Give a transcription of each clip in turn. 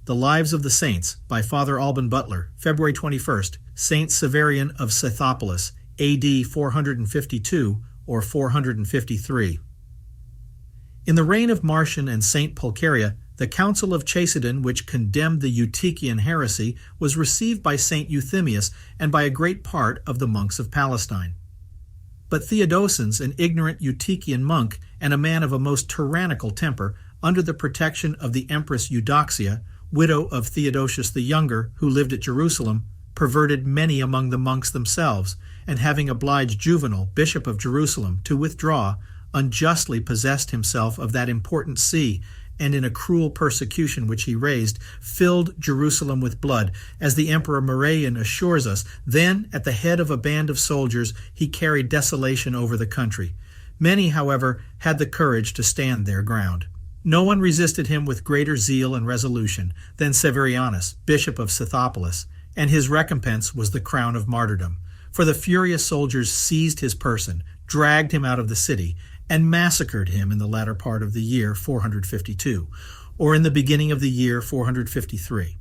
The Lives of the Saints by Father Alban Butler, February 21st, Saint Severian of Scythopolis, AD 452 or 453. In the reign of Marcian and Saint Pulcheria, the Council of Chalcedon, which condemned the Eutychian heresy, was received by Saint Euthymius and by a great part of the monks of Palestine. But Theodosius, an ignorant Eutychian monk and a man of a most tyrannical temper, under the protection of the Empress Eudoxia, widow of Theodosius the Younger, who lived at Jerusalem, perverted many among the monks themselves, and having obliged Juvenal, bishop of Jerusalem, to withdraw, unjustly possessed himself of that important see, and in a cruel persecution which he raised, filled Jerusalem with blood, as the Emperor Martyrdom assures us. Then, at the head of a band of soldiers, he carried desolation over the country. Many, however, had the courage to stand their ground. No one resisted him with greater zeal and resolution than Severianus, bishop of Scythopolis, and his recompense was the crown of martyrdom. For the furious soldiers seized his person, dragged him out of the city, and massacred him in the latter part of the year 452, or in the beginning of the year 453.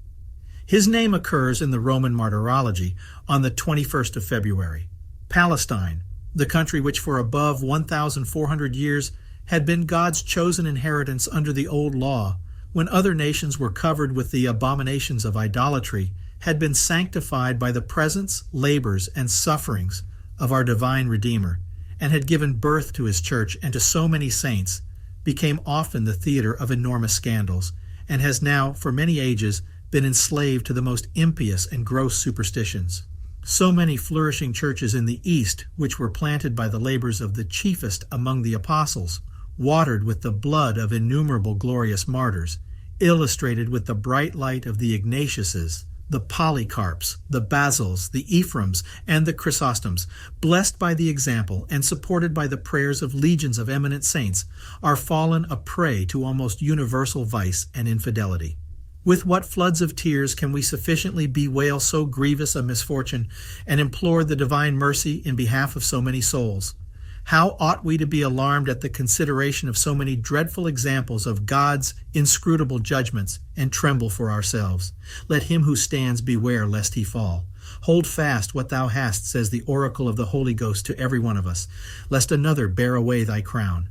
His name occurs in the Roman Martyrology on the 21st of February. Palestine, the country which for above 1,400 years had been God's chosen inheritance under the old law, when other nations were covered with the abominations of idolatry, had been sanctified by the presence, labors, and sufferings of our divine Redeemer, and had given birth to his church and to so many saints, became often the theater of enormous scandals, and has now, for many ages, been enslaved to the most impious and gross superstitions. So many flourishing churches in the East, which were planted by the labors of the chiefest among the apostles, watered with the blood of innumerable glorious martyrs, illustrated with the bright light of the Ignatiuses, the Polycarps, the Basils, the Ephraims, and the Chrysostoms, blessed by the example and supported by the prayers of legions of eminent saints, are fallen a prey to almost universal vice and infidelity. With what floods of tears can we sufficiently bewail so grievous a misfortune and implore the divine mercy in behalf of so many souls? How ought we to be alarmed at the consideration of so many dreadful examples of God's inscrutable judgments, and tremble for ourselves. Let him who stands beware lest he fall. Hold fast what thou hast, says the oracle of the Holy Ghost to every one of us, lest another bear away thy crown.